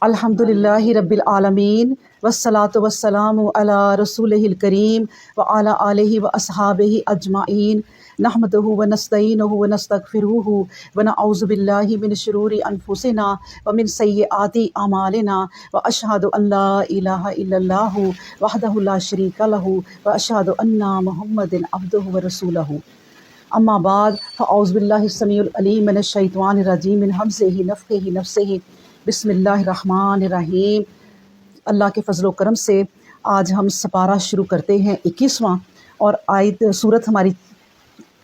الحمدللہ رب العالمین والصلاة والسلام علی رسولہ الکریم وعلی آلہ واصحابہ اجمعین نحمدہ ونستعینہ ونستغفرہ ونعوذ باللہ من شرور انفسنا ومن سیئات اعمالنا واشہد ان لا الہ الا اللہ وحدہ لا شریک لہ واشہد ان محمد عبدہ ورسولہ اما بعد فاعوذ باللہ السمیع العلیم من الشیطان الرجیم من ہمزہ نفخہ نفثہ بسم اللہ الرحمن الرحیم۔ اللہ کے فضل و کرم سے آج ہم سپارہ شروع کرتے ہیں 21واں، اور آیت سورت ہماری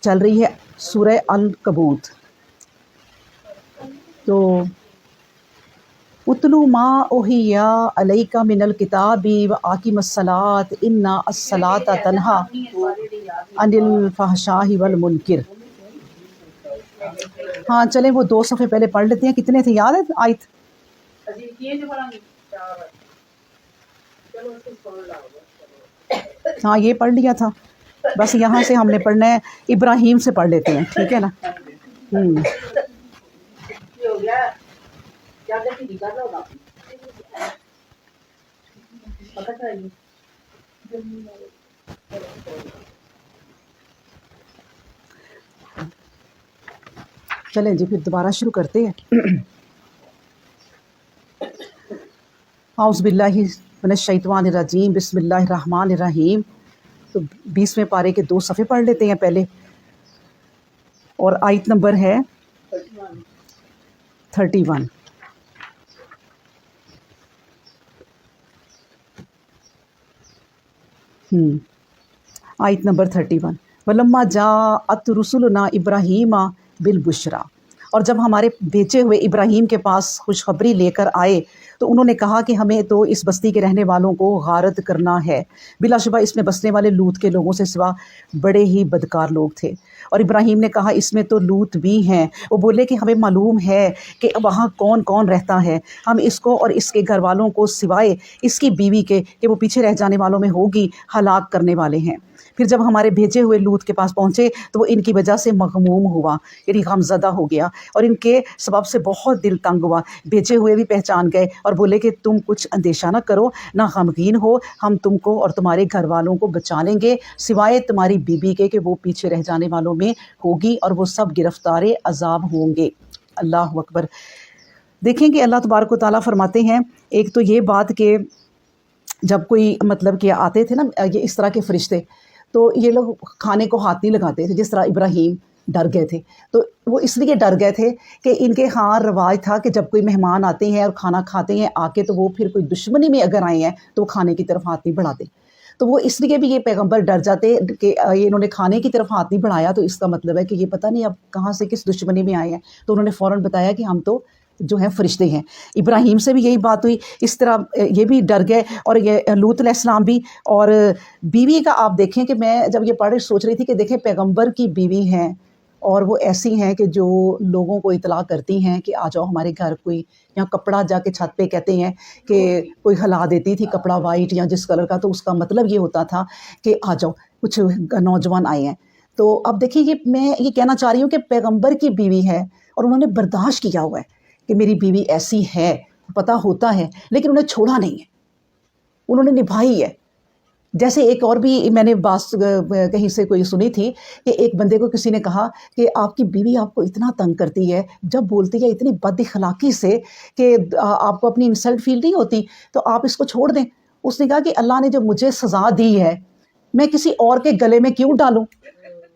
چل رہی ہے سورہ العنکبوت۔ تو اتلو ما اوحی علیک من الکتاب واقم الصلاۃ ان الصلاۃ تنہی عن الفحشاء والمنکر۔ ہاں چلیں وہ 2 صفحے پہلے پڑھ لیتے ہیں۔ کتنے تھے یاد ہے آیت؟ ہاں یہ پڑھ لیا تھا، بس یہاں سے ہم نے پڑھنا ہے، ابراہیم سے پڑھ لیتے ہیں، ٹھیک ہے نا؟ چلیں جی پھر دوبارہ شروع کرتے ہیں۔ اعوذ باللہ من الشیطان الرجیم بسم اللہ الرحمن الرحیم۔ تو 20ویں پارے کے 2 صفحے پڑھ لیتے ہیں پہلے، اور آیت نمبر ہے 31۔ آیت نمبر 31۔ وَلَمَّا جَاءَتْ رُسُلُنَا إِبْرَاهِيمَ بِالْبُشْرَىٰ، اور جب ہمارے بھیجے ہوئے ابراہیم کے پاس خوشخبری لے کر آئے تو انہوں نے کہا کہ ہمیں تو اس بستی کے رہنے والوں کو غارت کرنا ہے، بلا شبہ اس میں بسنے والے لوط کے لوگوں سے سوا بڑے ہی بدکار لوگ تھے۔ اور ابراہیم نے کہا اس میں تو لوط بھی ہیں۔ وہ بولے کہ ہمیں معلوم ہے کہ وہاں کون کون رہتا ہے، ہم اس کو اور اس کے گھر والوں کو سوائے اس کی بیوی کے کہ وہ پیچھے رہ جانے والوں میں ہوگی ہلاک کرنے والے ہیں۔ پھر جب ہمارے بھیجے ہوئے لوط کے پاس پہنچے تو وہ ان کی وجہ سے مغموم ہوا، یعنی غمزدہ ہو گیا، اور ان کے سبب سے بہت دل تنگ ہوا۔ بھیجے ہوئے بھی پہچان گئے اور بولے کہ تم کچھ اندیشہ نہ کرو، نہ غمگین ہو، ہم تم کو اور تمہارے گھر والوں کو بچا لیں گے سوائے تمہاری بیوی کے کہ وہ پیچھے رہ جانے والوں میں ہوگی، اور وہ سب گرفتار عذاب ہوں گے۔ اللہ اکبر۔ دیکھیں کہ اللہ تبارک و تعالیٰ فرماتے ہیں، ایک تو یہ بات کہ جب کوئی مطلب کہ آتے تھے نا یہ اس طرح کے فرشتے، تو یہ لوگ کھانے کو ہاتھ نہیں لگاتے تھے، جس طرح ابراہیم ڈر گئے تھے۔ تو وہ اس لیے ڈر گئے تھے کہ ان کے ہاں رواج تھا کہ جب کوئی مہمان آتے ہیں اور کھانا کھاتے ہیں آ کے، تو وہ پھر کوئی دشمنی میں اگر آئے ہیں تو وہ کھانے کی طرف ہاتھ نہیں بڑھاتے۔ تو وہ اس لیے بھی یہ پیغمبر ڈر جاتے کہ یہ انہوں نے کھانے کی طرف ہاتھ نہیں بڑھایا تو اس کا مطلب ہے کہ یہ پتہ نہیں اب کہاں سے کس دشمنی میں آئے ہیں۔ تو انہوں نے فوراً بتایا کہ ہم تو جو ہیں فرشتے ہیں۔ ابراہیم سے بھی یہی بات ہوئی، اس طرح یہ بھی ڈر گئے، اور یہ لوط علیہ السلام بھی۔ اور بیوی کا آپ دیکھیں کہ میں جب یہ پڑھ رہی سوچ رہی تھی کہ دیکھیں پیغمبر کی بیوی ہیں، اور وہ ایسی ہیں کہ جو لوگوں کو اطلاع کرتی ہیں کہ آ جاؤ ہمارے گھر، کوئی یا کپڑا جا کے چھت پہ کہتے ہیں کہ کوئی ہلا دیتی تھی کپڑا وائٹ یا جس کلر کا، تو اس کا مطلب یہ ہوتا تھا کہ آ جاؤ کچھ نوجوان آئے ہیں۔ تو اب دیکھیں یہ میں یہ کہنا چاہ رہی ہوں کہ پیغمبر کی بیوی ہے اور انہوں نے برداشت کیا ہوا ہے کہ میری بیوی ایسی ہے، پتہ ہوتا ہے، لیکن انہیں چھوڑا نہیں ہے، انہوں نے نبھائی ہے۔ جیسے ایک اور بھی میں نے بات کہیں سے کوئی سنی تھی کہ ایک بندے کو کسی نے کہا کہ آپ کی بیوی آپ کو اتنا تنگ کرتی ہے، جب بولتی ہے اتنی بد اخلاقی سے کہ آپ کو اپنی انسلٹ فیل نہیں ہوتی، تو آپ اس کو چھوڑ دیں۔ اس نے کہا کہ اللہ نے جو مجھے سزا دی ہے میں کسی اور کے گلے میں کیوں ڈالوں،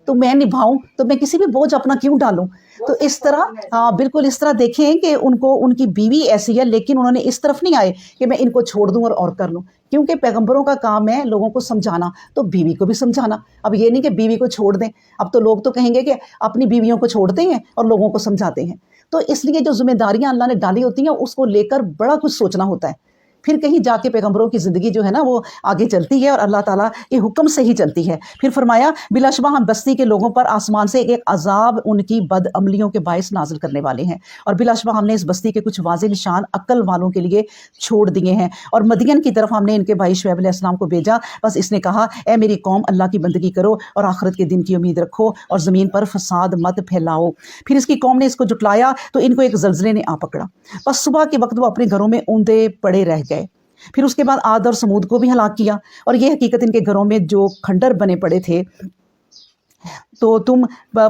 تو میں نبھاؤں، تو میں کسی بھی بوجھ اپنا کیوں ڈالوں۔ تو اس طرح ہاں بالکل اس طرح دیکھیں کہ ان کی بیوی ایسی ہے، لیکن انہوں نے اس طرف نہیں آئے کہ میں ان کو چھوڑ دوں اور کر لوں، کیونکہ پیغمبروں کا کام ہے لوگوں کو سمجھانا، تو بیوی کو بھی سمجھانا۔ اب یہ نہیں کہ بیوی کو چھوڑ دیں، اب تو لوگ تو کہیں گے کہ اپنی بیویوں کو چھوڑتے ہیں اور لوگوں کو سمجھاتے ہیں۔ تو اس لیے جو ذمہ داریاں اللہ نے ڈالی ہوتی ہیں اس کو لے کر بڑا کچھ سوچنا ہوتا ہے پھر کہیں جا کے پیغمبروں کی زندگی جو ہے نا وہ آگے چلتی ہے اور اللہ تعالیٰ کے حکم سے ہی چلتی ہے۔ پھر فرمایا بلا شبہ ہم بستی کے لوگوں پر آسمان سے ایک عذاب ان کی بد عملیوں کے باعث نازل کرنے والے ہیں، اور بلا شبہ ہم نے اس بستی کے کچھ واضح نشان عقل والوں کے لیے چھوڑ دیے ہیں۔ اور مدین کی طرف ہم نے ان کے بھائی شعیب علیہ السلام کو بھیجا، بس اس نے کہا اے میری قوم اللہ کی بندگی کرو اور آخرت کے دن کی امید رکھو اور زمین پر فساد مت پھیلاؤ۔ پھر اس کی قوم نے اس کو جھٹلایا تو ان کو ایک زلزلے نے آ پکڑا، بس صبح کے وقت وہ اپنے گھروں میں اوندے پڑے رہ گئے۔ پھر اس کے بعد عاد اور سمود کو بھی ہلاک کیا، اور یہ حقیقت ان کے گھروں میں جو کھنڈر بنے پڑے تھے تو تم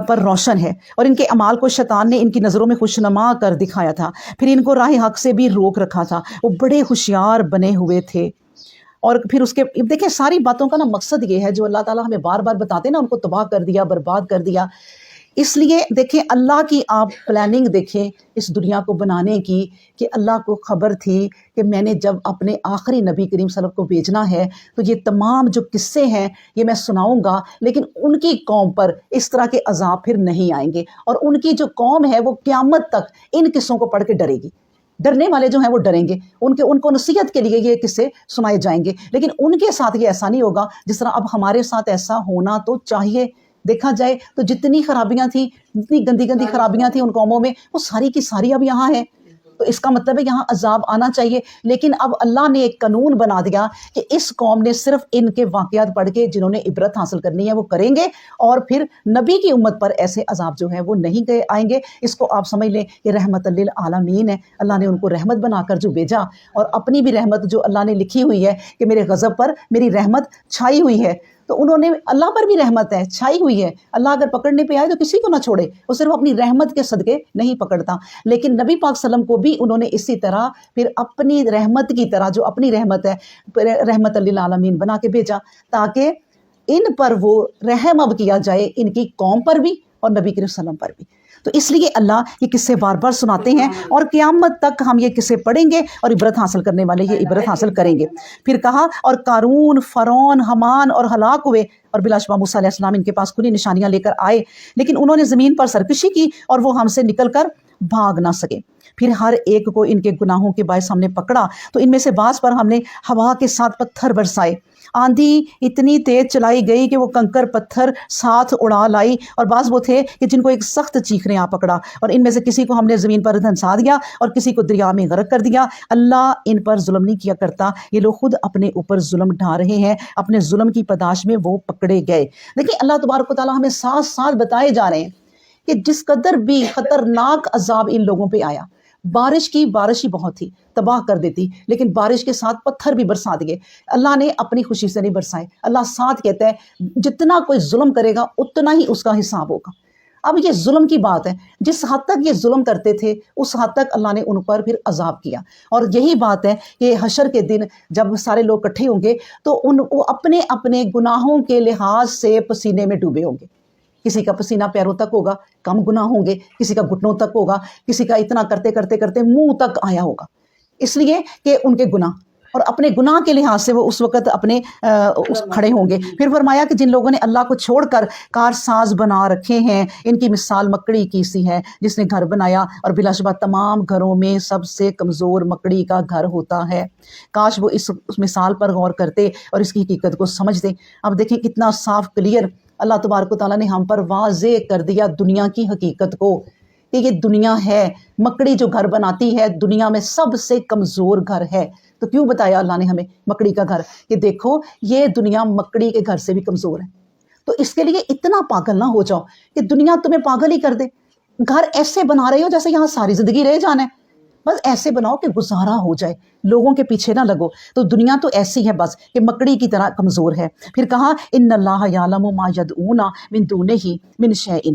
پر روشن ہے، اور ان کے اعمال کو شیطان نے ان کی نظروں میں خوشنما کر دکھایا تھا، پھر ان کو راہ حق سے بھی روک رکھا تھا، وہ بڑے ہوشیار بنے ہوئے تھے۔ اور پھر اس کے دیکھیں ساری باتوں کا نا مقصد یہ ہے جو اللہ تعالیٰ ہمیں بار بار بتاتے ہیں نا، ان کو تباہ کر دیا، برباد کر دیا۔ اس لیے دیکھیں اللہ کی آپ پلاننگ دیکھیں اس دنیا کو بنانے کی، کہ اللہ کو خبر تھی کہ میں نے جب اپنے آخری نبی کریم صلی اللہ علیہ وسلم کو بھیجنا ہے تو یہ تمام جو قصے ہیں یہ میں سناؤں گا، لیکن ان کی قوم پر اس طرح کے عذاب پھر نہیں آئیں گے، اور ان کی جو قوم ہے وہ قیامت تک ان قصوں کو پڑھ کے ڈرے گی۔ ڈرنے والے جو ہیں وہ ڈریں گے، ان کو نصیحت کے لیے یہ قصے سنائے جائیں گے، لیکن ان کے ساتھ یہ ایسا نہیں ہوگا جس طرح اب ہمارے ساتھ ایسا ہونا تو چاہیے۔ دیکھا جائے تو جتنی خرابیاں تھیں، جتنی گندی گندی خرابیاں تھیں ان قوموں میں، وہ ساری کی ساری اب یہاں ہیں، تو اس کا مطلب ہے یہاں عذاب آنا چاہیے۔ لیکن اب اللہ نے ایک قانون بنا دیا کہ اس قوم نے صرف ان کے واقعات پڑھ کے جنہوں نے عبرت حاصل کرنی ہے وہ کریں گے، اور پھر نبی کی امت پر ایسے عذاب جو ہے وہ نہیں آئیں گے۔ اس کو آپ سمجھ لیں کہ رحمت للعالمین ہے، اللہ نے ان کو رحمت بنا کر جو بھیجا، اور اپنی بھی رحمت جو اللہ نے لکھی ہوئی ہے کہ میرے غضب پر میری رحمت چھائی ہوئی ہے، تو انہوں نے اللہ پر بھی رحمت ہے چھائی ہوئی ہے۔ اللہ اگر پکڑنے پہ آئے تو کسی کو نہ چھوڑے، وہ صرف اپنی رحمت کے صدقے نہیں پکڑتا، لیکن نبی پاک صلی اللہ علیہ وسلم کو بھی انہوں نے اسی طرح پھر اپنی رحمت کی طرح جو اپنی رحمت ہے رحمت للعالمین بنا کے بھیجا، تاکہ ان پر وہ رحم اب کیا جائے، ان کی قوم پر بھی اور نبی کریم صلی اللہ علیہ وسلم پر بھی۔ تو اس لیے اللہ یہ قصے بار بار سناتے ہیں، اور قیامت تک ہم یہ قصے پڑھیں گے اور عبرت حاصل کرنے والے یہ عبرت حاصل کریں گے۔ پھر کہا اور قارون، فرعون، حامان اور ہلاک ہوئے، اور بلا شبہ موسیٰ علیہ السلام ان کے پاس کھلی نشانیاں لے کر آئے، لیکن انہوں نے زمین پر سرکشی کی اور وہ ہم سے نکل کر بھاگ نہ سکے۔ پھر ہر ایک کو ان کے گناہوں کے باعث ہم نے پکڑا، تو ان میں سے بعض پر ہم نے ہوا کے ساتھ پتھر برسائے، آندھی اتنی تیز چلائی گئی کہ وہ کنکر پتھر ساتھ اڑا لائی، اور بعض وہ تھے کہ جن کو ایک سخت چیخ نے آ پکڑا، اور ان میں سے کسی کو ہم نے زمین پر دھنسا دیا اور کسی کو دریا میں غرق کر دیا۔ اللہ ان پر ظلم نہیں کیا کرتا، یہ لوگ خود اپنے اوپر ظلم ڈھا رہے ہیں، اپنے ظلم کی پاداش میں وہ پکڑے گئے۔ دیکھیں اللہ تبارک و تعالیٰ ہمیں ساتھ ساتھ بتائے جا رہے ہیں کہ جس قدر بھی خطرناک عذاب ان لوگوں پہ آیا، بارش ہی بہت تھی، تباہ کر دیتی، لیکن بارش کے ساتھ پتھر بھی برسا دیے۔ اللہ نے اپنی خوشی سے نہیں برسائے، اللہ ساتھ کہتا ہے جتنا کوئی ظلم کرے گا اتنا ہی اس کا حساب ہوگا۔ اب یہ ظلم کی بات ہے، جس حد تک یہ ظلم کرتے تھے اس حد تک اللہ نے ان پر پھر عذاب کیا، اور یہی بات ہے کہ حشر کے دن جب سارے لوگ اکٹھے ہوں گے تو وہ اپنے اپنے گناہوں کے لحاظ سے پسینے میں ڈوبے ہوں گے۔ کسی کا پسینہ پیروں تک ہوگا، کم گناہ ہوں گے، کسی کا گھٹنوں تک ہوگا، کسی کا اتنا کرتے کرتے کرتے منہ تک آیا ہوگا، اس لیے کہ ان کے گناہ اور اپنے گناہ کے لحاظ سے وہ اس وقت اپنے کھڑے ہوں گے۔ پھر فرمایا کہ جن لوگوں نے اللہ کو چھوڑ کر کارساز بنا رکھے ہیں، ان کی مثال مکڑی کی سی ہے جس نے گھر بنایا، اور بلا شبہ تمام گھروں میں سب سے کمزور مکڑی کا گھر ہوتا ہے۔ کاش وہ اس مثال پر غور کرتے اور اس کی حقیقت کو سمجھتے۔ اب دیکھیں کتنا صاف کلیئر اللہ تبارک و تعالیٰ نے ہم پر واضح کر دیا دنیا کی حقیقت کو، کہ یہ دنیا ہے، مکڑی جو گھر بناتی ہے دنیا میں سب سے کمزور گھر ہے۔ تو کیوں بتایا اللہ نے ہمیں مکڑی کا گھر، کہ دیکھو یہ دنیا مکڑی کے گھر سے بھی کمزور ہے، تو اس کے لیے اتنا پاگل نہ ہو جاؤ کہ دنیا تمہیں پاگل ہی کر دے۔ گھر ایسے بنا رہے ہو جیسے یہاں ساری زندگی رہ جانا ہے، بس ایسے بناؤ کہ گزارا ہو جائے، لوگوں کے پیچھے نہ لگو۔ تو دنیا تو ایسی ہے بس کہ مکڑی کی طرح کمزور ہے۔ پھر کہا ان اللہ یعلم ما یدعون من دونہ من شیء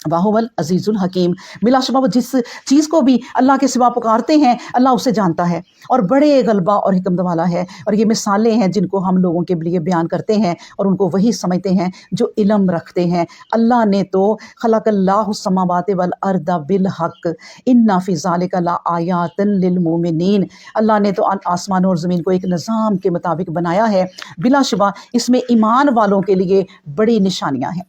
وَهُوَ العزیز الحکیم، بلا شبہ وہ جس چیز کو بھی اللہ کے سوا پکارتے ہیں اللہ اسے جانتا ہے اور بڑے غلبہ اور حکمت والا ہے۔ اور یہ مثالیں ہیں جن کو ہم لوگوں کے لیے بیان کرتے ہیں اور ان کو وہی سمجھتے ہیں جو علم رکھتے ہیں۔ اللہ نے تو خلق اللہ السماوات والارض بالحق ان فی ذلک لآیات للمؤمنین، اللہ نے تو آسمان اور زمین کو ایک نظام کے مطابق بنایا ہے، بلا شبہ اس میں ایمان والوں کے لیے بڑی نشانیاں ہیں۔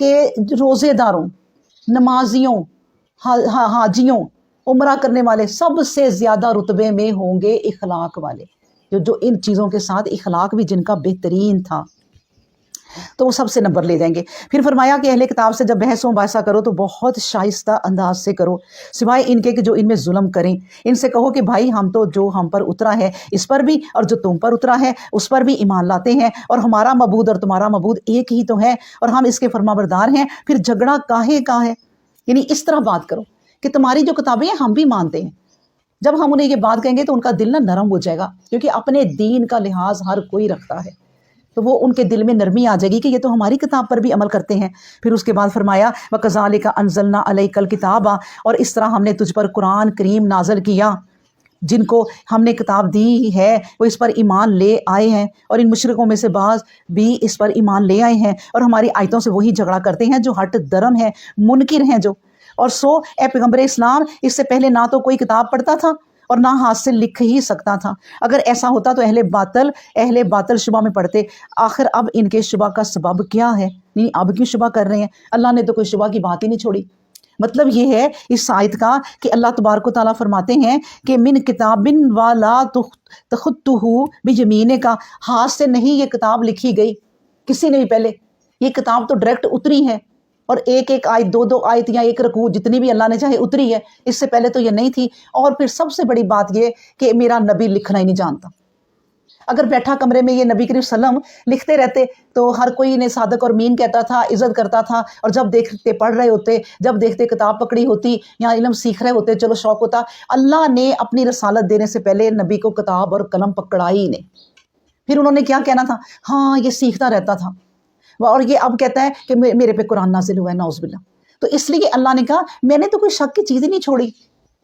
کہ روزے داروں، نمازیوں، حاجیوں، عمرہ کرنے والے سب سے زیادہ رتبے میں ہوں گے اخلاق والے، جو ان چیزوں کے ساتھ اخلاق بھی جن کا بہترین تھا، تو وہ سب سے نمبر لے جائیں گے۔ پھر فرمایا کہ اہل کتاب سے جب بحث و مباحثہ کرو تو بہت شائستہ انداز سے کرو، سوائے ان کے کہ جو ان میں ظلم کریں۔ ان سے کہو کہ بھائی ہم تو جو ہم پر اترا ہے اس پر بھی، اور جو تم پر اترا ہے اس پر بھی ایمان لاتے ہیں، اور ہمارا معبود اور تمہارا معبود ایک ہی تو ہے، اور ہم اس کے فرما بردار ہیں، پھر جھگڑا کاہے کا ہے۔ یعنی اس طرح بات کرو کہ تمہاری جو کتابیں ہیں ہم بھی مانتے ہیں۔ جب ہم انہیں یہ بات کہیں گے تو ان کا دل نرم ہو جائے گا، کیونکہ اپنے دین کا لحاظ ہر کوئی رکھتا ہے، تو وہ ان کے دل میں نرمی آ جائے گی کہ یہ تو ہماری کتاب پر بھی عمل کرتے ہیں۔ پھر اس کے بعد فرمایا وَكَذَلِكَ أَنزَلْنَا عَلَيْكَ الْكِتَابَ، اور اس طرح ہم نے تجھ پر قرآن کریم نازل کیا، جن کو ہم نے کتاب دی ہے وہ اس پر ایمان لے آئے ہیں، اور ان مشرکوں میں سے بعض بھی اس پر ایمان لے آئے ہیں، اور ہماری آیتوں سے وہی جھگڑا کرتے ہیں جو ہٹ درم ہیں، منکر ہیں جو۔ اور سو اے پیغمبر اسلام، اس سے پہلے نہ تو کوئی کتاب پڑھتا تھا اور نہ ہاتھ سے لکھ ہی سکتا تھا، اگر ایسا ہوتا تو اہل باطل شبہ میں پڑھتے۔ آخر اب ان کے شبہ کا سبب کیا ہے؟ نہیں، اب کیوں شبہ کر رہے ہیں؟ اللہ نے تو کوئی شبہ کی بات ہی نہیں چھوڑی۔ مطلب یہ ہے اس آیت کا کہ اللہ تبارک و تعالیٰ فرماتے ہیں کہ من کتاب ولا تخطہ بیمینک، ہاتھ سے نہیں یہ کتاب لکھی گئی کسی نے بھی پہلے، یہ کتاب تو ڈائریکٹ اتری ہے، اور ایک ایک آیت، دو آیت یا ایک رکوع جتنی بھی اللہ نے چاہے اتری ہے، اس سے پہلے تو یہ نہیں تھی۔ اور پھر سب سے بڑی بات یہ کہ میرا نبی لکھنا ہی نہیں جانتا۔ اگر بیٹھا کمرے میں یہ نبی کریم صلی اللہ علیہ وسلم لکھتے رہتے تو ہر کوئی انہیں صادق اور امین کہتا تھا، عزت کرتا تھا، اور جب دیکھتے پڑھ رہے ہوتے، جب دیکھتے کتاب پکڑی ہوتی یا علم سیکھ رہے ہوتے، چلو شوق ہوتا۔ اللہ نے اپنی رسالت دینے سے پہلے نبی کو کتاب اور قلم پکڑائی نہیں۔ پھر انہوں نے کیا کہنا تھا؟ ہاں یہ سیکھتا رہتا تھا، اور یہ اب کہتا ہے کہ میرے پہ قرآن نازل ہوا ہے، نعوذ باللہ۔ تو اس لیے اللہ نے کہا میں نے تو کوئی شک کی چیز ہی نہیں چھوڑی،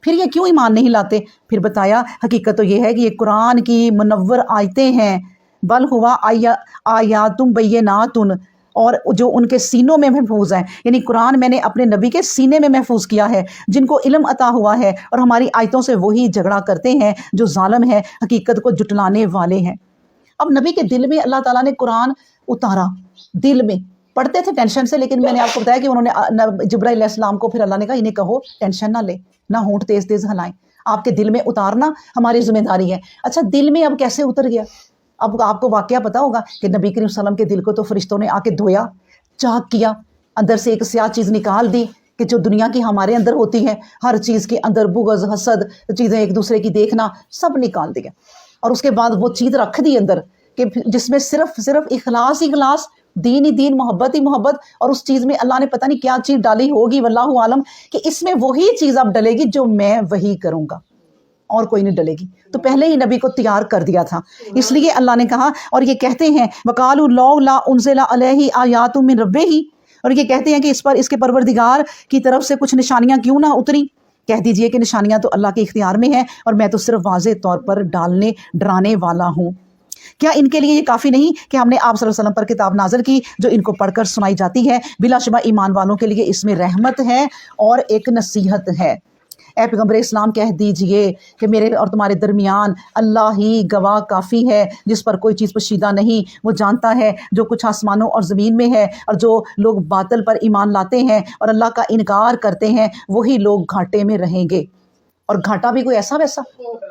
پھر یہ کیوں ایمان نہیں لاتے؟ پھر بتایا حقیقت تو یہ ہے کہ یہ قرآن کی منور آیتیں ہیں، بل ہوا آیات بینات، اور جو ان کے سینوں میں محفوظ ہیں، یعنی قرآن میں نے اپنے نبی کے سینے میں محفوظ کیا ہے، جن کو علم عطا ہوا ہے، اور ہماری آیتوں سے وہی جھگڑا کرتے ہیں جو ظالم ہیں، حقیقت کو جھٹلانے والے ہیں۔ اب نبی کے دل میں اللہ تعالیٰ نے قرآن اتارا، دل میں پڑھتے تھے ٹینشن سے، لیکن میں نے آپ کو بتایا کہ انہوں نے جبرائیل علیہ السلام کو پھر اللہ نے کہا انہیں کہو ٹینشن نہ لے، نہ ہونٹ تیز تیز ہلائیں، آپ کے دل میں اتارنا ہماری ذمہ داری ہے۔ اچھا دل میں اب کیسے اتر گیا؟ اب آپ کو واقعہ پتا ہوگا کہ نبی کریم صلی اللہ علیہ وسلم کے دل کو تو فرشتوں نے آ کے دھویا، چاک کیا، اندر سے ایک سیاہ چیز نکال دی کہ جو دنیا کی ہمارے اندر ہوتی ہے، ہر چیز کے اندر بغض، حسد، چیزیں ایک دوسرے کی دیکھنا، سب نکال دیا، اور اس کے بعد وہ چیز رکھ دی اندر کہ جس میں صرف اخلاص ہی اخلاص، دین ہی دین، محبت ہی محبت، اور اس چیز میں اللہ نے پتہ نہیں کیا چیز ڈالی ہوگی، واللہ عالم، کہ اس میں وہی چیز اب ڈلے گی جو میں وہی کروں گا، اور کوئی نہیں ڈلے گی۔ تو پہلے ہی نبی کو تیار کر دیا تھا، اس لیے اللہ نے کہا، اور یہ کہتے ہیں وَقَالُوا لَوْلَا أُنزِلَ عَلَيْهِ آيَاتٌ مِّن رَبِّهِ، اور یہ کہتے ہیں کہ اس کے پروردگار کی طرف سے کچھ نشانیاں کیوں نہ اتری؟ کہہ دیجئے کہ نشانیاں تو اللہ کے اختیار میں ہیں، اور میں تو صرف واضح طور پر ڈرانے والا ہوں۔ کیا ان کے لیے یہ کافی نہیں کہ ہم نے آپ صلی اللہ علیہ وسلم پر کتاب نازل کی جو ان کو پڑھ کر سنائی جاتی ہے؟ بلا شبہ ایمان والوں کے لیے اس میں رحمت ہے اور ایک نصیحت ہے۔ اے پیغمبر اسلام کہہ دیجئے کہ میرے اور تمہارے درمیان اللہ ہی گواہ کافی ہے، جس پر کوئی چیز پوشیدہ نہیں، وہ جانتا ہے جو کچھ آسمانوں اور زمین میں ہے، اور جو لوگ باطل پر ایمان لاتے ہیں اور اللہ کا انکار کرتے ہیں وہی لوگ گھاٹے میں رہیں گے۔ اور گھاٹا بھی کوئی ایسا ویسا،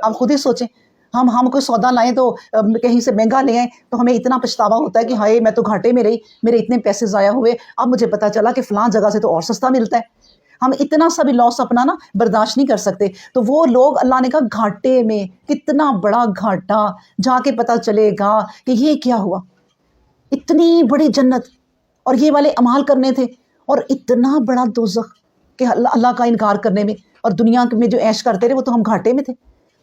آپ خود ہی سوچیں، ہم کوئی سودا لائیں تو کہیں سے مہنگا لے آئیں تو ہمیں اتنا پچھتاوا ہوتا ہے کہ ہائے میں تو گھاٹے میں رہی، میرے اتنے پیسے ضائع ہوئے، اب مجھے پتہ چلا کہ فلاں جگہ سے تو اور سستا ملتا ہے۔ ہم اتنا سا بھی لاس اپنا نا برداشت نہیں کر سکتے۔ تو وہ لوگ اللہ نے کہا گھاٹے میں، کتنا بڑا گھاٹا، جا کے پتہ چلے گا کہ یہ کیا ہوا، اتنی بڑی جنت اور یہ والے اعمال کرنے تھے، اور اتنا بڑا دوزخ کہ اللہ کا انکار کرنے میں، اور دنیا میں جو عیش کرتے رہے وہ تو ہم گھاٹے میں تھے،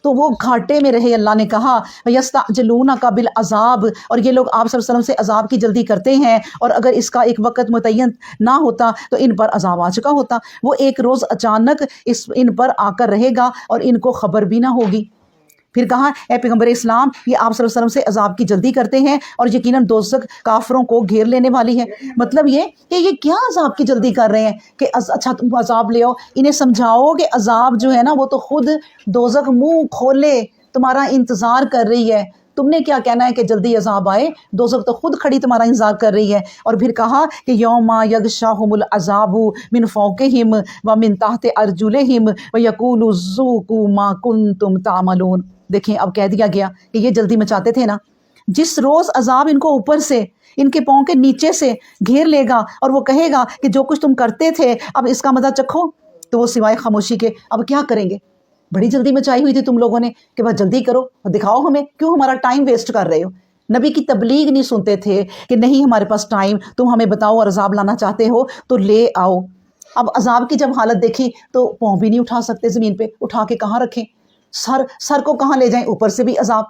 تو وہ گھاٹے میں رہے۔ اللہ نے کہا یستعجلونک بالعذاب، اور یہ لوگ آپ صلی اللہ علیہ وسلم سے عذاب کی جلدی کرتے ہیں، اور اگر اس کا ایک وقت متعین نہ ہوتا تو ان پر عذاب آ چکا ہوتا۔ وہ ایک روز اچانک ان پر آ کر رہے گا اور ان کو خبر بھی نہ ہوگی۔ پھر کہا اے پیغمبر اسلام یہ آپ صلی اللہ علیہ وسلم سے عذاب کی جلدی کرتے ہیں، اور یقیناً دوزخ کافروں کو گھیر لینے والی ہے۔ مطلب یہ کہ یہ کیا عذاب کی جلدی کر رہے ہیں کہ اچھا تم عذاب لے آؤ، انہیں سمجھاؤ کہ عذاب جو ہے نا وہ تو خود دوزخ منہ کھولے تمہارا انتظار کر رہی ہے، تم نے کیا کہنا ہے کہ جلدی عذاب آئے؟ دوزخ تو خود کھڑی تمہارا انتظار کر رہی ہے۔ اور پھر کہا کہ یوم یغشاہم العذاب من فوقہم ومن تحت ارجلہم ویقول ذوقوا ما کنتم تعملون۔ دیکھیں اب کہہ دیا گیا کہ یہ جلدی مچاتے تھے نا، جس روز عذاب ان کو اوپر سے، ان کے پاؤں کے نیچے سے گھیر لے گا اور وہ کہے گا کہ جو کچھ تم کرتے تھے اب اس کا مزہ چکھو، تو وہ سوائے خاموشی کے اب کیا کریں گے؟ بڑی جلدی مچائی ہوئی تھی تم لوگوں نے کہ بس جلدی کرو اور دکھاؤ ہمیں، کیوں ہمارا ٹائم ویسٹ کر رہے ہو؟ نبی کی تبلیغ نہیں سنتے تھے کہ نہیں ہمارے پاس ٹائم، تم ہمیں بتاؤ اور عذاب لانا چاہتے ہو تو لے آؤ۔ اب عذاب کی جب حالت دیکھی تو پاؤں بھی نہیں اٹھا سکتے زمین پہ، اٹھا کے کہاں رکھیں؟ سر کو کہاں لے جائیں؟ اوپر سے بھی عذاب۔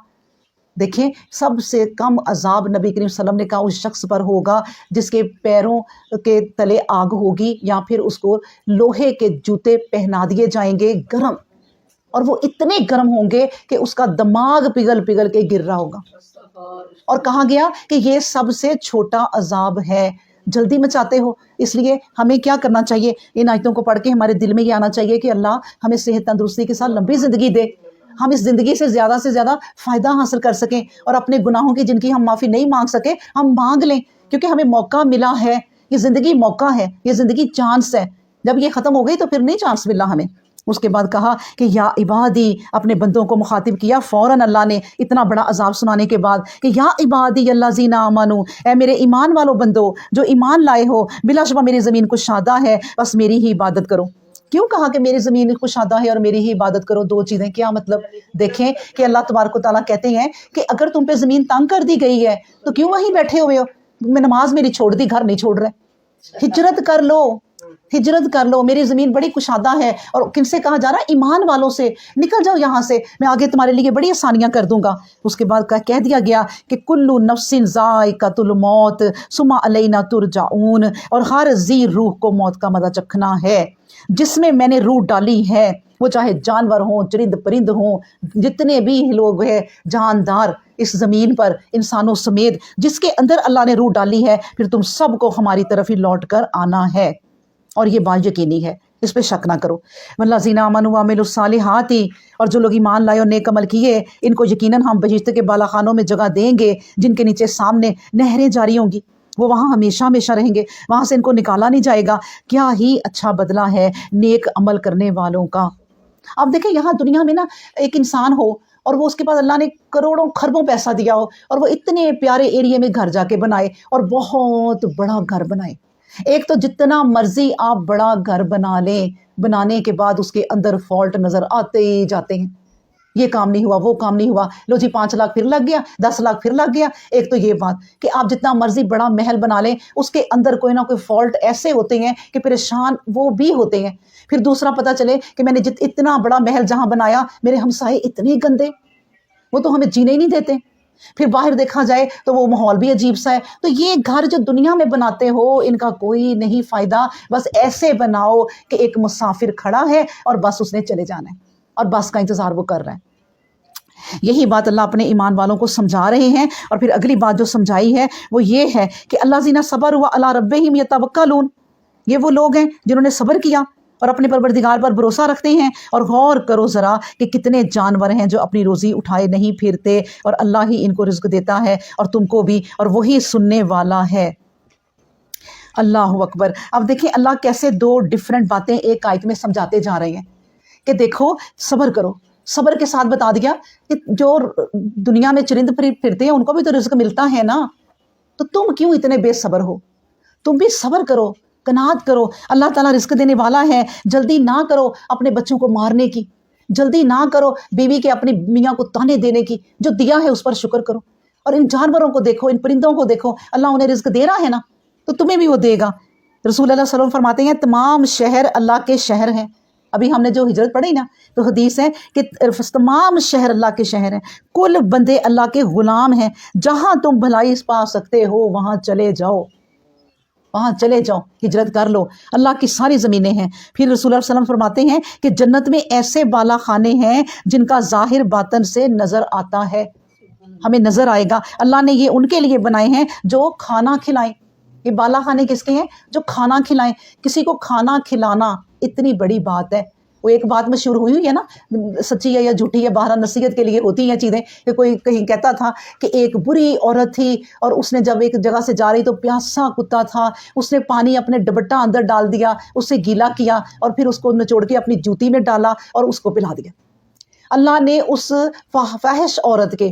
دیکھیں سب سے کم عذاب نبی کریم صلی اللہ علیہ وسلم نے کہا اس شخص پر ہوگا جس کے پیروں کے تلے آگ ہوگی، یا پھر اس کو لوہے کے جوتے پہنا دیے جائیں گے گرم، اور وہ اتنے گرم ہوں گے کہ اس کا دماغ پگھل پگھل کے گر رہا ہوگا۔ اور کہا گیا کہ یہ سب سے چھوٹا عذاب ہے، جلدی مچاتے ہو۔ اس لیے ہمیں کیا کرنا چاہیے؟ ان آیتوں کو پڑھ کے ہمارے دل میں یہ آنا چاہیے کہ اللہ ہمیں صحت تندرستی کے ساتھ لمبی زندگی دے، ہم اس زندگی سے زیادہ فائدہ حاصل کر سکیں، اور اپنے گناہوں کی جن کی ہم معافی نہیں مانگ سکے ہم مانگ لیں، کیونکہ ہمیں موقع ملا ہے۔ یہ زندگی موقع ہے، یہ زندگی چانس ہے، جب یہ ختم ہو گئی تو پھر نہیں چانس ملا ہمیں۔ اس کے بعد کہا کہ یا عبادی، اپنے بندوں کو مخاطب کیا فوراً اللہ نے اتنا بڑا عذاب سنانے کے بعد کہ یا عبادی الذین آمنوا، اے میرے ایمان والو بندو جو ایمان لائے ہو، بلا شبہ میری زمین کشادہ ہے، بس میری ہی عبادت کرو۔ کیوں کہا کہ میری زمین کشادہ ہے اور میری ہی عبادت کرو؟ دو چیزیں، کیا مطلب؟ دیکھیں کہ اللہ تبارک و تعالیٰ کہتے ہیں کہ اگر تم پہ زمین تنگ کر دی گئی ہے تو کیوں وہیں بیٹھے ہوئے ہو؟ میں نماز میری چھوڑ دی، گھر نہیں چھوڑ رہے، ہجرت کر لو، ہجرت کر لو، میری زمین بڑی کشادہ ہے۔ اور کن سے کہا جا رہا ہے؟ ایمان والوں سے، نکل جاؤ یہاں سے، میں آگے تمہارے لیے بڑی آسانیاں کر دوں گا۔ اس کے بعد کہہ دیا گیا کہ کلو نفس ذائقۃ الموت ثم علینا ترجعون، اور ہر ذی روح کو موت کا مزہ چکھنا ہے۔ جس میں نے روح ڈالی ہے، وہ چاہے جانور ہوں، چرند پرند ہوں، جتنے بھی لوگ ہیں جاندار اس زمین پر، انسانوں سمیت، جس کے اندر اللہ نے روح ڈالی ہے، پھر تم سب کو ہماری طرف ہی لوٹ کر آنا ہے۔ اور یہ بات یقینی ہے، اس پہ شک نہ کرو۔ والذین آمنوا وعملوا الصالحات، اور جو لوگ ایمان لائے اور نیک عمل کیے، ان کو یقیناً ہم بہشت کے بالا خانوں میں جگہ دیں گے، جن کے نیچے سامنے نہریں جاری ہوں گی، وہ وہاں ہمیشہ ہمیشہ رہیں گے، وہاں سے ان کو نکالا نہیں جائے گا۔ کیا ہی اچھا بدلہ ہے نیک عمل کرنے والوں کا۔ اب دیکھیں یہاں دنیا میں نا ایک انسان ہو اور وہ اس کے پاس اللہ نے کروڑوں خربوں پیسہ دیا ہو، اور وہ اتنے پیارے ایریے میں گھر جا کے بنائے اور بہت بڑا گھر بنائے۔ ایک تو جتنا مرضی آپ بڑا گھر بنا لیں، بنانے کے بعد اس کے اندر فالٹ نظر آتے ہی جاتے ہیں، یہ کام نہیں ہوا، وہ کام نہیں ہوا، لو جی 5 لاکھ پھر لگ گیا، 10 لاکھ پھر لگ گیا۔ ایک تو یہ بات کہ آپ جتنا مرضی بڑا محل بنا لیں، اس کے اندر کوئی نہ کوئی فالٹ ایسے ہوتے ہیں کہ پریشان وہ بھی ہوتے ہیں۔ پھر دوسرا پتہ چلے کہ میں نے اتنا بڑا محل جہاں بنایا، میرے ہمسائے اتنے گندے، وہ تو ہمیں جینے ہی نہیں دیتے۔ پھر باہر دیکھا جائے تو وہ ماحول بھی عجیب سا ہے۔ تو یہ گھر جو دنیا میں بناتے ہو ان کا کوئی نہیں فائدہ، بس ایسے بناؤ کہ ایک مسافر کھڑا ہے اور بس اس نے چلے جانا ہے اور بس کا انتظار وہ کر رہا ہے۔ یہی بات اللہ اپنے ایمان والوں کو سمجھا رہے ہیں۔ اور پھر اگلی بات جو سمجھائی ہے وہ یہ ہے کہ الذین صبروا علی ربہم یتوکلون، یہ وہ لوگ ہیں جنہوں نے صبر کیا اور اپنے پروردگار پر بھروسہ رکھتے ہیں۔ اور غور کرو ذرا کہ کتنے جانور ہیں جو اپنی روزی اٹھائے نہیں پھرتے، اور اللہ ہی ان کو رزق دیتا ہے اور تم کو بھی، اور وہی سننے والا ہے۔ اللہ اکبر۔ اب دیکھیں اللہ کیسے 2 ڈیفرنٹ باتیں ایک آیت میں سمجھاتے جا رہے ہیں کہ دیکھو صبر کرو، صبر کے ساتھ بتا دیا کہ جو دنیا میں چرند پھرتے ہیں ان کو بھی تو رزق ملتا ہے نا، تو تم کیوں اتنے بے صبر ہو؟ تم بھی صبر کرو، قناعت کرو، اللہ تعالیٰ رزق دینے والا ہے۔ جلدی نہ کرو اپنے بچوں کو مارنے کی، جلدی نہ کرو بیوی کے اپنے میاں کو تانے دینے کی، جو دیا ہے اس پر شکر کرو۔ اور ان جانوروں کو دیکھو، ان پرندوں کو دیکھو، اللہ انہیں رزق دے رہا ہے نا، تو تمہیں بھی وہ دے گا۔ رسول اللہ صلی اللہ علیہ وسلم فرماتے ہیں تمام شہر اللہ کے شہر ہیں۔ ابھی ہم نے جو ہجرت پڑھی نا تو حدیث ہے کہ تمام شہر اللہ کے شہر ہیں، کل بندے اللہ کے غلام ہیں، جہاں تم بھلائی پا سکتے ہو وہاں چلے جاؤ، وہاں چلے جاؤ، ہجرت کر لو، اللہ کی ساری زمینیں ہیں۔ پھر رسول اللہ صلی اللہ علیہ وسلم فرماتے ہیں کہ جنت میں ایسے بالا خانے ہیں جن کا ظاہر باطن سے نظر آتا ہے، ہمیں نظر آئے گا۔ اللہ نے یہ ان کے لیے بنائے ہیں جو کھانا کھلائیں۔ یہ بالا خانے کس کے ہیں؟ جو کھانا کھلائیں۔ کسی کو کھانا کھلانا اتنی بڑی بات ہے، وہ ایک بات مشہور ہوئی ہے نا، سچی ہے یا جھوٹی ہے، بہرحال نصیحت کے لیے ہوتی ہیں چیزیں، کہ کوئی کہیں کہتا تھا کہ ایک بری عورت تھی اور اس نے جب ایک جگہ سے جا رہی تو پیاسا کتا تھا، اس نے پانی اپنے ڈبٹا اندر ڈال دیا، اسے گیلا کیا اور پھر اس کو نچوڑ کے اپنی جوتی میں ڈالا اور اس کو پلا دیا۔ اللہ نے اس فاحش عورت کے،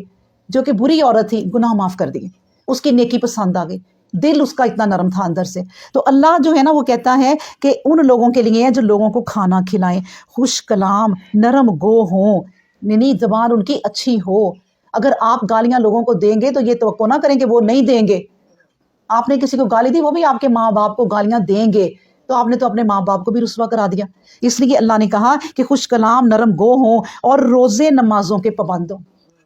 جو کہ بری عورت تھی، گناہ معاف کر دیے، اس کی نیکی پسند آ گئی، دل اس کا اتنا نرم تھا اندر سے۔ تو اللہ جو ہے نا وہ کہتا ہے کہ ان لوگوں کے لیے ہے جو لوگوں کو کھانا کھلائیں، خوش کلام، نرم گو ہوں، یعنی زبان ان کی اچھی ہو۔ اگر آپ گالیاں لوگوں کو دیں گے تو یہ توقع نہ کریں کہ وہ نہیں دیں گے۔ آپ نے کسی کو گالی دی، وہ بھی آپ کے ماں باپ کو گالیاں دیں گے، تو آپ نے تو اپنے ماں باپ کو بھی رسوا کرا دیا۔ اس لیے اللہ نے کہا کہ خوش کلام، نرم گو ہوں اور روزے نمازوں کے پابند ہوں۔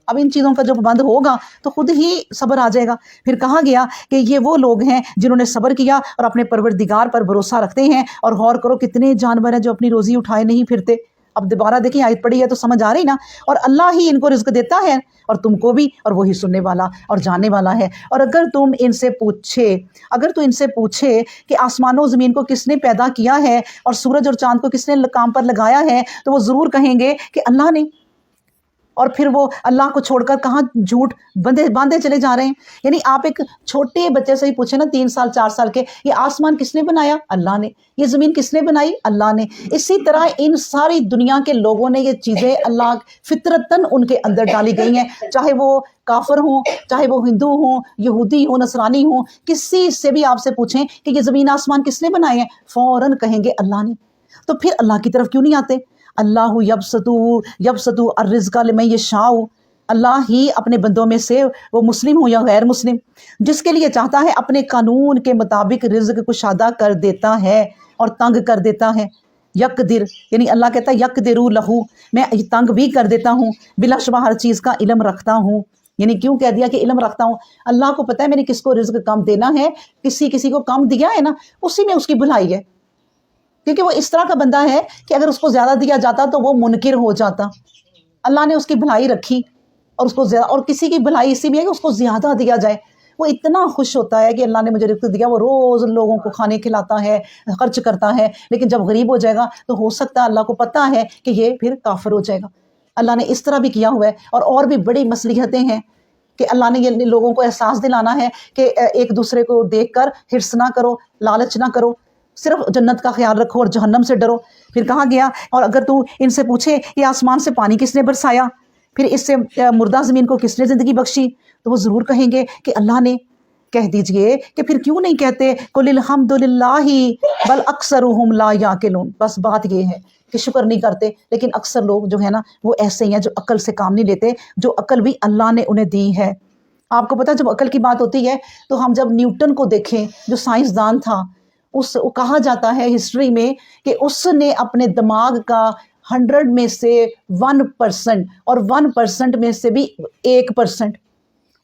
اب ان چیزوں کا جو پابند ہوگا تو خود ہی صبر آ جائے گا۔ پھر کہا گیا کہ یہ وہ لوگ ہیں جنہوں نے صبر کیا اور اپنے پروردگار پر بھروسہ رکھتے ہیں۔ اور غور کرو کتنے جانور ہیں جو اپنی روزی اٹھائے نہیں پھرتے۔ اب دوبارہ دیکھیں، آیت پڑھی ہے تو سمجھ آ رہی نا۔ اور اللہ ہی ان کو رزق دیتا ہے اور تم کو بھی، اور وہی سننے والا اور جاننے والا ہے۔ اور اگر تو ان سے پوچھے کہ آسمانوں و زمین کو کس نے پیدا کیا ہے اور سورج اور چاند کو کس نے کام پر لگایا ہے، تو وہ ضرور کہیں گے کہ اللہ نے۔ اور پھر وہ اللہ کو چھوڑ کر کہاں جھوٹ باندھے چلے جا رہے ہیں۔ یعنی آپ ایک چھوٹے بچے سے ہی پوچھیں نا، 3 سال 4 سال کے، یہ آسمان کس نے بنایا؟ اللہ نے۔ یہ زمین کس نے بنائی؟ اللہ نے۔ اسی طرح ان ساری دنیا کے لوگوں نے یہ چیزیں اللہ فطرتاً ان کے اندر ڈالی گئی ہیں، چاہے وہ کافر ہوں، چاہے وہ ہندو ہوں، یہودی ہوں، نصرانی ہوں، کسی سے بھی آپ سے پوچھیں کہ یہ زمین آسمان کس نے بنائے ہیں، فوراً کہیں گے اللہ نے۔ تو پھر اللہ کی طرف کیوں نہیں آتے؟ اللہ یبسط الرزق لمن یشاء، اللہ ہی اپنے بندوں میں سے، وہ مسلم ہو یا غیر مسلم، جس کے لیے چاہتا ہے اپنے قانون کے مطابق رزق کشادہ کر دیتا ہے اور تنگ کر دیتا ہے۔ یقدر، یعنی اللہ کہتا ہے یقدروا لہ، میں تنگ بھی کر دیتا ہوں، بلا شبہ ہر چیز کا علم رکھتا ہوں۔ یعنی کیوں کہہ دیا کہ علم رکھتا ہوں؟ اللہ کو پتہ ہے میں نے کس کو رزق کم دینا ہے، کسی کو کم دیا ہے نا، اسی میں اس کی بھلائی ہے، کیونکہ وہ اس طرح کا بندہ ہے کہ اگر اس کو زیادہ دیا جاتا تو وہ منکر ہو جاتا۔ اللہ نے اس کی بھلائی رکھی اور اس کو زیادہ، اور کسی کی بھلائی اسی میں ہے کہ اس کو زیادہ دیا جائے۔ وہ اتنا خوش ہوتا ہے کہ اللہ نے مجھے رزق دیا، وہ روز لوگوں کو کھانے کھلاتا ہے، خرچ کرتا ہے، لیکن جب غریب ہو جائے گا تو ہو سکتا ہے اللہ کو پتہ ہے کہ یہ پھر کافر ہو جائے گا۔ اللہ نے اس طرح بھی کیا ہوا ہے، اور بھی بڑی مصلحتیں ہیں کہ اللہ نے یہ لوگوں کو احساس دلانا ہے کہ ایک دوسرے کو دیکھ کر حرص نہ کرو، لالچ نہ کرو، صرف جنت کا خیال رکھو اور جہنم سے ڈرو۔ پھر کہا گیا اور اگر تو ان سے پوچھے یہ آسمان سے پانی کس نے برسایا، پھر اس سے مردہ زمین کو کس نے زندگی بخشی، تو وہ ضرور کہیں گے کہ اللہ نے۔ کہہ دیجئے کہ پھر کیوں نہیں کہتے قل الحمد للہ بل اکثرهم لا یعقلون۔ بس بات یہ ہے کہ شکر نہیں کرتے، لیکن اکثر لوگ جو ہے نا وہ ایسے ہی ہیں جو عقل سے کام نہیں لیتے، جو عقل بھی اللہ نے انہیں دی ہے۔ آپ کو پتہ جب عقل کی بات ہوتی ہے تو ہم جب نیوٹن کو دیکھیں جو سائنسدان تھا، کہا جاتا ہے ہسٹری میں کہ اس نے اپنے دماغ کا 100 میں سے 1% اور 1% میں سے بھی 1%،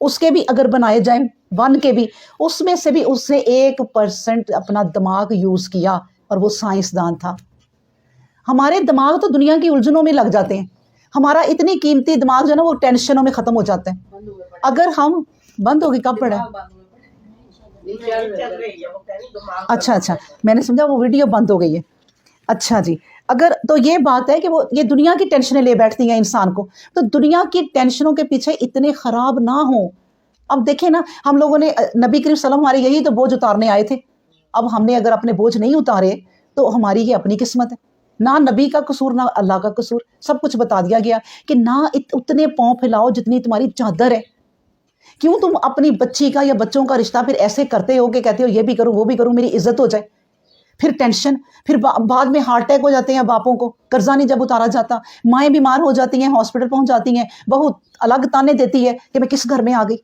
اس کے بھی اگر بنائے جائیں 1 کے بھی، اس میں سے بھی اس نے 1% اپنا دماغ یوز کیا، اور وہ سائنسدان تھا۔ ہمارے دماغ تو دنیا کی الجھنوں میں لگ جاتے ہیں، ہمارا اتنی قیمتی دماغ جو ہے نا وہ ٹینشنوں میں ختم ہو جاتا ہے۔ اگر ہم بند ہوگی، کب پڑھا؟ اچھا، میں نے سمجھا وہ ویڈیو بند ہو گئی ہے۔ اچھا جی، اگر تو یہ بات ہے کہ وہ یہ دنیا کی ٹینشنیں لے بیٹھتی ہیں انسان کو، تو دنیا کی ٹینشنوں کے پیچھے اتنے خراب نہ ہوں۔ اب دیکھیں نا، ہم لوگوں نے نبی کریم صلی اللہ علیہ وسلم ہمارے یہی تو بوجھ اتارنے آئے تھے، اب ہم نے اگر اپنے بوجھ نہیں اتارے تو ہماری یہ اپنی قسمت ہے، نہ نبی کا قصور نہ اللہ کا قصور، سب کچھ بتا دیا گیا کہ نہ اتنے پاؤں پھیلاؤ جتنی تمہاری چادر ہے۔ کیوں تم اپنی بچی کا یا بچوں کا رشتہ پھر ایسے کرتے ہو کہ کہتے ہو یہ بھی کروں وہ بھی کروں میری عزت ہو جائے، پھر ٹینشن، پھر بعد میں ہارٹ اٹیک ہو جاتے ہیں باپوں کو، قرضہ نہیں جب اتارا جاتا، مائیں بیمار ہو جاتی ہیں، ہاسپٹل پہنچ جاتی ہیں، بہو الگ تانے دیتی ہے کہ میں کس گھر میں آ گئی۔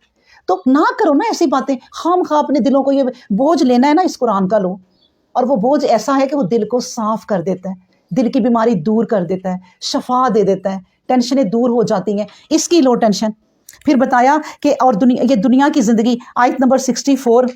تو نہ کرو نا ایسی باتیں، خام خواہ اپنے دلوں کو یہ بوجھ لینا ہے نا، اس قرآن کا لو، اور وہ بوجھ ایسا ہے کہ وہ دل کو صاف کر دیتا ہے، دل کی بیماری دور کر دیتا ہے، شفا دے دیتا ہے، ٹینشنیں دور ہو جاتی ہیں، اس کی لو ٹینشن۔ پھر بتایا کہ اور یہ دنیا کی زندگی، آیت نمبر 64،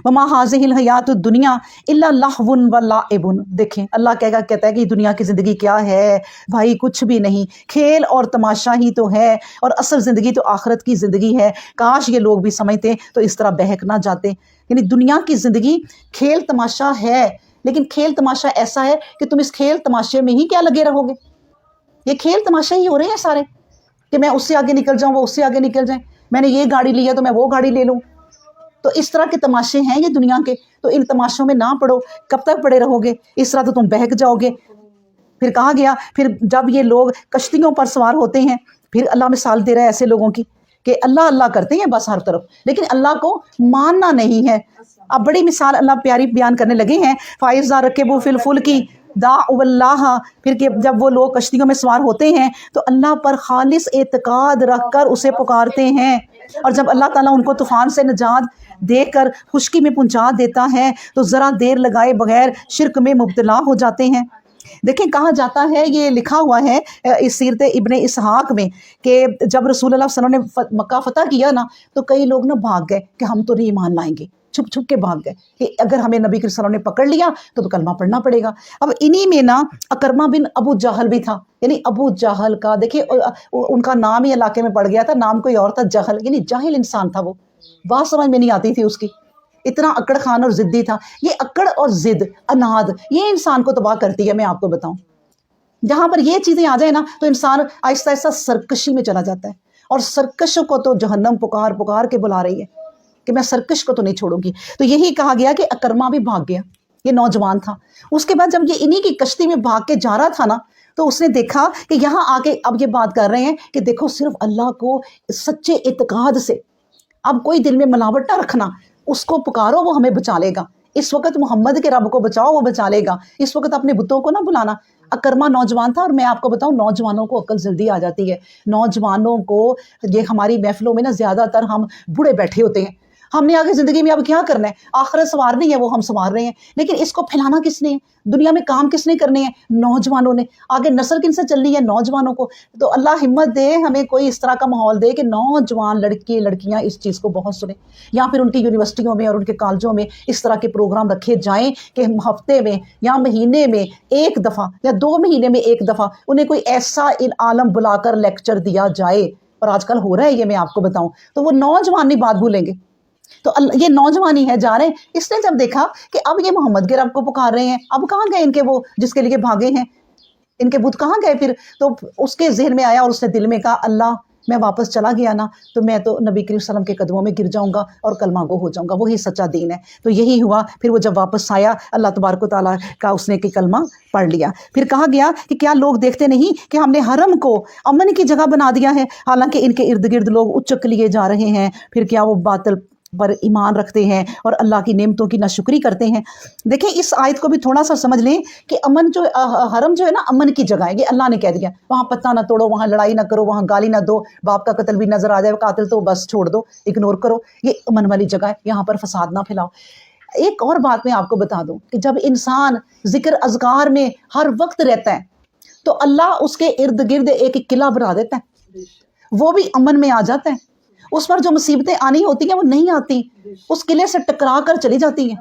وما هذه الحیات الدنیا الا لہو ولعب۔ دیکھیں اللہ کہتا ہے کہ دنیا کی زندگی کیا ہے بھائی، کچھ بھی نہیں، کھیل اور تماشا ہی تو ہے، اور اصل زندگی تو آخرت کی زندگی ہے۔ کاش یہ لوگ بھی سمجھتے تو اس طرح بہک نہ جاتے۔ یعنی دنیا کی زندگی کھیل تماشا ہے، لیکن کھیل تماشا ایسا ہے کہ تم اس کھیل تماشے میں ہی کیا لگے رہو گے؟ یہ کھیل تماشے ہی ہو رہے ہیں سارے، کہ میں اس سے آگے نکل جاؤں، وہ اس سے آگے نکل جائیں، میں نے یہ گاڑی لی ہے تو میں وہ گاڑی لے لوں۔ تو اس طرح کے تماشے ہیں یہ دنیا کے، تو ان تماشوں میں نہ پڑو۔ کب تک پڑے رہو گے؟ اس طرح تو تم بہک جاؤ گے۔ پھر کہا گیا، پھر جب یہ لوگ کشتیوں پر سوار ہوتے ہیں، پھر اللہ مثال دے رہا ہے ایسے لوگوں کی کہ اللہ اللہ کرتے ہیں بس ہر طرف، لیکن اللہ کو ماننا نہیں ہے۔ اب بڑی مثال اللہ پیاری بیان کرنے لگے ہیں، فَإِذَا رَكِبُوا فِي الْفُلْكِ دَعُوا اللَّهَ، پھر کہ جب وہ لوگ کشتیوں میں سوار ہوتے ہیں تو اللہ پر خالص اعتقاد رکھ کر اسے پکارتے ہیں، اور جب اللہ تعالیٰ ان کو طوفان سے نجات دے کر خشکی میں پہنچا دیتا ہے تو ذرا دیر لگائے بغیر شرک میں مبتلا ہو جاتے ہیں۔ دیکھیں کہا جاتا ہے، یہ لکھا ہوا ہے اس سیرت ابن اسحاق میں، کہ جب رسول اللہ صلی اللہ علیہ وسلم نے مکہ فتح کیا نا تو کئی لوگ نا بھاگ گئے کہ ہم تو نہیں ایمان لائیں گے، چھپ چھپ کے بھاگ گئے کہ اگر ہمیں نبی صلی اللہ علیہ وسلم نے پکڑ لیا تو کلمہ پڑھنا پڑے گا۔ اب انہی میں نا اکرمہ بن ابو جہل بھی تھا، یعنی ابو جہل کا دیکھیں ان کا نام ہی علاقے میں پڑ گیا تھا، نام کوئی اور تھا، جہل، یعنی جاہل انسان تھا، وہ بات سمجھ میں نہیں آتی تھی اس کی، اتنا اکڑ خان اور ضدی تھا۔ یہ اکڑ اور ضد، اناد، یہ انسان کو تباہ کرتی ہے۔ میں آپ کو بتاؤں، جہاں پر یہ چیزیں آ جائیں نا تو انسان آہستہ آہستہ سرکشی میں چلا جاتا ہے، اور سرکش کو تو جہنم پکار پکار کے بلا رہی ہے کہ میں سرکش کو تو نہیں چھوڑوں گی۔ تو یہی کہا گیا کہ اکرمہ بھی بھاگ گیا، یہ نوجوان تھا۔ اس کے بعد جب یہ انہی کی کشتی میں بھاگ کے جا رہا تھا نا تو اس نے دیکھا کہ یہاں آ کے اب یہ بات کر رہے ہیں کہ دیکھو صرف اللہ کو سچے اعتقاد سے، اب کوئی دل میں ملاوٹ نہ رکھنا، اس کو پکارو وہ ہمیں بچا لے گا۔ اس وقت محمد کے رب کو بچاؤ، وہ بچا لے گا۔ اس وقت اپنے بتوں کو نہ بلانا۔ اکرمہ نوجوان تھا، اور میں آپ کو بتاؤں نوجوانوں کو عقل جلدی آ جاتی ہے۔ نوجوانوں کو، یہ ہماری محفلوں میں نا زیادہ تر ہم بوڑھے بیٹھے ہوتے ہیں، ہم نے آگے زندگی میں اب کیا کرنا ہے، آخرت سنوارنی ہے، وہ ہم سنوار رہے ہیں، لیکن اس کو پھیلانا کس نے ہے؟ دنیا میں کام کس نے کرنے ہیں؟ نوجوانوں نے۔ آگے نسل کن سے چلنی ہے؟ نوجوانوں کو۔ تو اللہ ہمت دے ہمیں، کوئی اس طرح کا ماحول دے کہ نوجوان لڑکے لڑکیاں اس چیز کو بہت سنیں، یا پھر ان کی یونیورسٹیوں میں اور ان کے کالجوں میں اس طرح کے پروگرام رکھے جائیں کہ ہفتے میں یا مہینے میں ایک دفعہ یا 2 مہینے میں ایک دفعہ انہیں کوئی ایسا عالم بلا کر لیکچر دیا جائے۔ اور آج کل ہو رہا ہے یہ، میں آپ کو بتاؤں، تو وہ نوجوان نہیں بات بھولیں گے۔ تو یہ نوجوانی ہے، جا رہے ہیں۔ اس نے جب دیکھا کہ اب یہ محمد کے رب کو پکار رہے ہیں، اب کہاں گئے ان کے وہ جس کے لیے بھاگے ہیں، ان کے بت کہاں گئے پھر؟ تو اس کے ذہن میں آیا اور اس نے دل میں کہا، اللہ میں واپس چلا گیا نا تو میں تو نبی کریم صلی اللہ علیہ وسلم کے قدموں میں گر جاؤں گا اور کلمہ گو ہو جاؤں گا، وہی سچا دین ہے۔ تو یہی ہوا، پھر وہ جب واپس آیا اللہ تبارک و تعالیٰ کا اس نے کہ کلمہ پڑھ لیا۔ پھر کہا گیا کہ کیا لوگ دیکھتے نہیں کہ ہم نے حرم کو امن کی جگہ بنا دیا ہے، حالانکہ ان کے ارد گرد لوگ اچک لیے جا رہے ہیں، پھر کیا وہ باطل پر ایمان رکھتے ہیں اور اللہ کی نعمتوں کی ناشکری کرتے ہیں۔ دیکھیں اس آیت کو بھی تھوڑا سا سمجھ لیں کہ امن جو حرم جو ہے نا امن کی جگہ ہے، یہ اللہ نے کہہ دیا، وہاں پتہ نہ توڑو، وہاں لڑائی نہ کرو، وہاں گالی نہ دو، باپ کا قتل بھی نظر آ جائے قاتل تو بس چھوڑ دو، اگنور کرو، یہ امن والی جگہ ہے، یہاں پر فساد نہ پھیلاؤ۔ ایک اور بات میں آپ کو بتا دوں کہ جب انسان ذکر اذکار میں ہر وقت رہتا ہے تو اللہ اس کے ارد گرد ایک قلعہ بنا دیتا ہے، وہ بھی امن میں آ جاتا ہے، اس پر جو مصیبتیں آنی ہوتی ہیں وہ نہیں آتی، اس قلعے سے ٹکرا کر چلی جاتی ہیں۔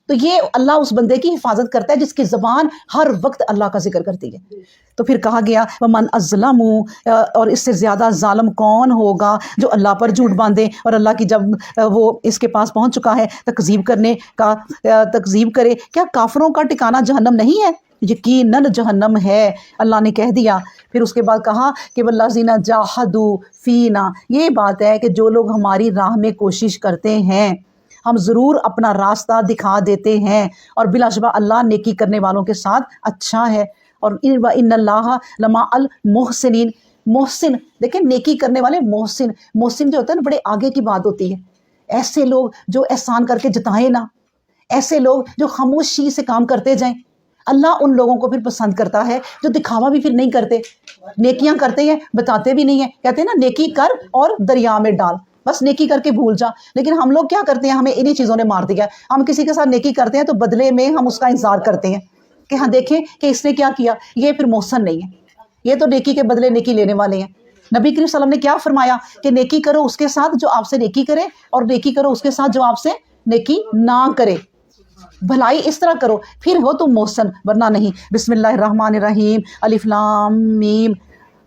تو یہ اللہ اس بندے کی حفاظت کرتا ہے جس کی زبان ہر وقت اللہ کا ذکر کرتی ہے۔ تو پھر کہا گیا وَمَنْ أَظْلَمُ، اور اس سے زیادہ ظالم کون ہوگا جو اللہ پر جھوٹ باندھے، اور اللہ کی جب وہ اس کے پاس پہنچ چکا ہے تکذیب کرنے کا، تکذیب کرے۔ کیا کافروں کا ٹھکانہ جہنم نہیں ہے؟ یقیناً جہنم ہے، اللہ نے کہہ دیا۔ پھر اس کے بعد کہا کہ وَالَّذِينَ جَاهَدُوا فِينَا، یہ بات ہے کہ جو لوگ ہماری راہ میں کوشش کرتے ہیں ہم ضرور اپنا راستہ دکھا دیتے ہیں، اور بلا شبہ اللہ نیکی کرنے والوں کے ساتھ اچھا ہے۔ اور ان اللہ لمع المحسنین، محسن دیکھیں نیکی کرنے والے، محسن، محسن جو ہوتا ہے نا بڑے آگے کی بات ہوتی ہے، ایسے لوگ جو احسان کر کے جتائیں نا، ایسے لوگ جو خاموشی سے کام کرتے جائیں، اللہ ان لوگوں کو پھر پسند کرتا ہے جو دکھاوا بھی پھر نہیں کرتے، نیکیاں کرتے ہیں بتاتے بھی نہیں ہیں، کہتے ہیں نا نیکی کر اور دریا میں ڈال، بس نیکی کر کے بھول جا۔ لیکن ہم لوگ کیا کرتے ہیں، ہمیں انہی چیزوں نے مار دیا۔ ہم کسی کے ساتھ نیکی کرتے ہیں تو بدلے میں ہم اس کا انتظار کرتے ہیں کہ ہاں دیکھیں کہ اس نے کیا کیا، یہ پھر محسن نہیں ہے، یہ تو نیکی کے بدلے نیکی لینے والے ہیں۔ نبی کریم صلی اللہ علیہ وسلم نے کیا فرمایا کہ نیکی کرو اس کے ساتھ جو آپ سے نیکی کرے، اور نیکی کرو اس کے ساتھ جو آپ سے نیکی نہ کرے، بھلائی اس طرح کرو پھر ہو تم محسن، ورنہ نہیں۔ بسم اللہ الرحمن الرحیم، الف لام میم،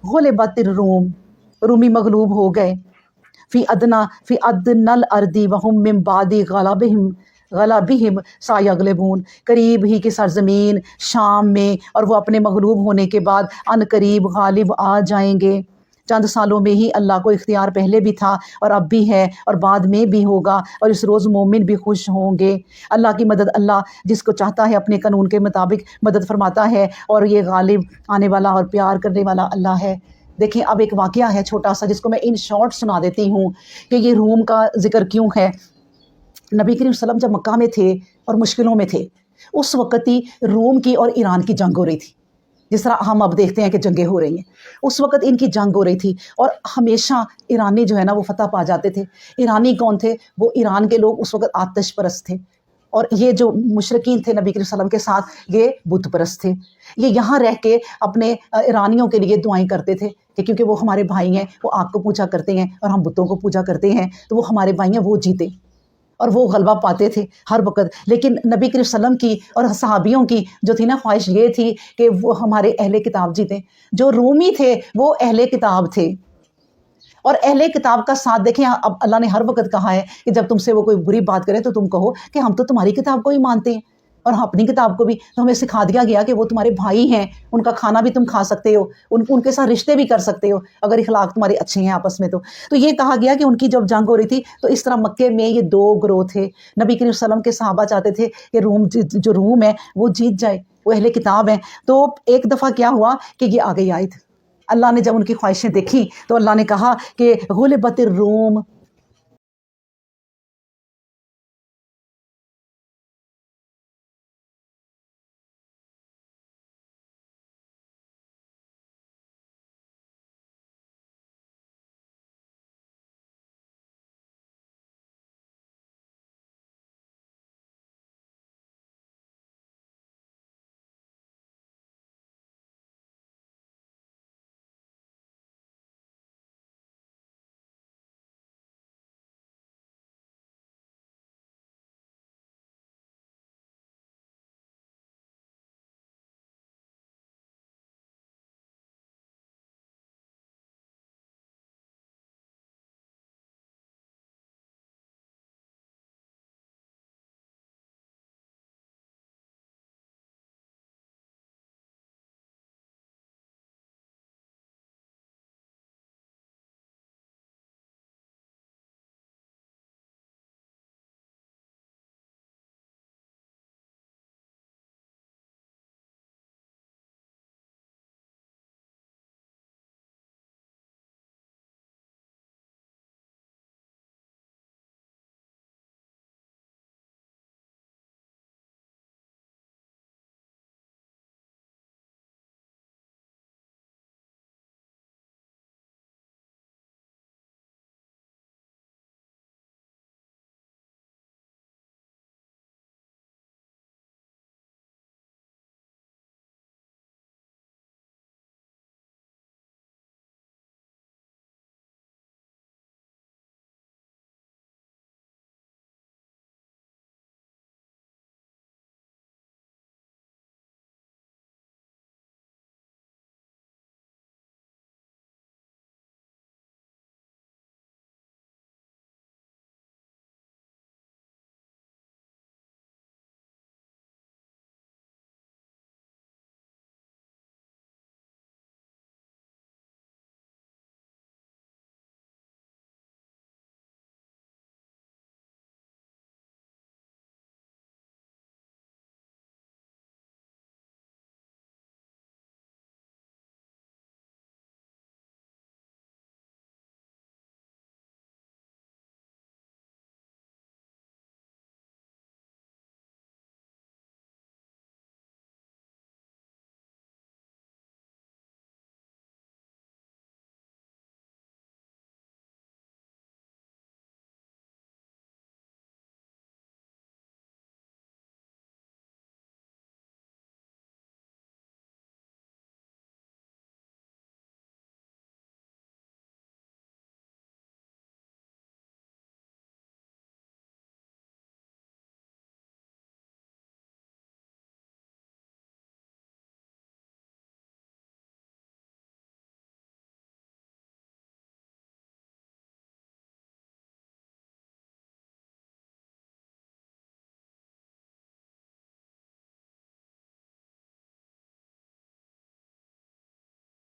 غلبت الروم، رومی مغلوب ہو گئے، فی ادنا الارض وہم من بعد غلبہم غلا بہم سایغلبون، قریب ہی کی سرزمین شام میں، اور وہ اپنے مغلوب ہونے کے بعد ان قریب غالب آ جائیں گے۔ چند سالوں میں ہی اللہ کو اختیار پہلے بھی تھا اور اب بھی ہے اور بعد میں بھی ہوگا، اور اس روز مومن بھی خوش ہوں گے۔ اللہ کی مدد، اللہ جس کو چاہتا ہے اپنے قانون کے مطابق مدد فرماتا ہے، اور یہ غالب آنے والا اور پیار کرنے والا اللہ ہے۔ دیکھیں اب ایک واقعہ ہے چھوٹا سا جس کو میں ان شارٹ سنا دیتی ہوں کہ یہ روم کا ذکر کیوں ہے۔ نبی کریم صلی اللہ علیہ وسلم جب مکہ میں تھے اور مشکلوں میں تھے، اس وقت ہی روم کی اور ایران کی جنگ ہو رہی تھی، جس طرح ہم اب دیکھتے ہیں کہ جنگیں ہو رہی ہیں۔ اس وقت ان کی جنگ ہو رہی تھی اور ہمیشہ ایرانی جو ہے نا وہ فتح پا جاتے تھے۔ ایرانی کون تھے؟ وہ ایران کے لوگ اس وقت آتش پرست تھے، اور یہ جو مشرکین تھے نبی کریم صلی اللہ علیہ وسلم کے ساتھ یہ بت پرست تھے۔ یہ یہاں رہ کے اپنے ایرانیوں کے لیے دعائیں کرتے تھے کہ کیونکہ وہ ہمارے بھائی ہیں، وہ آگ کو پوجا کرتے ہیں اور ہم بتوں کو پوجا کرتے ہیں، تو وہ ہمارے بھائی ہیں، وہ جیتے اور وہ غلبہ پاتے تھے ہر وقت۔ لیکن نبی کریم صلی اللہ علیہ وسلم کی اور صحابیوں کی جو تھی نا خواہش یہ تھی کہ وہ ہمارے اہل کتاب جیتیں۔ جو رومی تھے وہ اہل کتاب تھے، اور اہل کتاب کا ساتھ دیکھیں اب اللہ نے ہر وقت کہا ہے کہ جب تم سے وہ کوئی بری بات کرے تو تم کہو کہ ہم تو تمہاری کتاب کو ہی مانتے ہیں اور ہم اپنی کتاب کو بھی، تو ہمیں سکھا دیا گیا کہ وہ تمہارے بھائی ہیں، ان کا کھانا بھی تم کھا سکتے ہو، ان کے ساتھ رشتے بھی کر سکتے ہو اگر اخلاق تمہارے اچھے ہیں آپس میں۔ تو یہ کہا گیا کہ ان کی جب جنگ ہو رہی تھی تو اس طرح مکے میں یہ دو گروہ تھے۔ نبی کریم صلی اللہ علیہ وسلم کے صحابہ چاہتے تھے کہ جو روم ہے وہ جیت جائے، وہ اہل کتاب ہیں۔ تو ایک دفعہ کیا ہوا کہ یہ آ گئی آیت، اللہ نے جب ان کی خواہشیں دیکھیں تو اللہ نے کہا کہ غلبت الروم،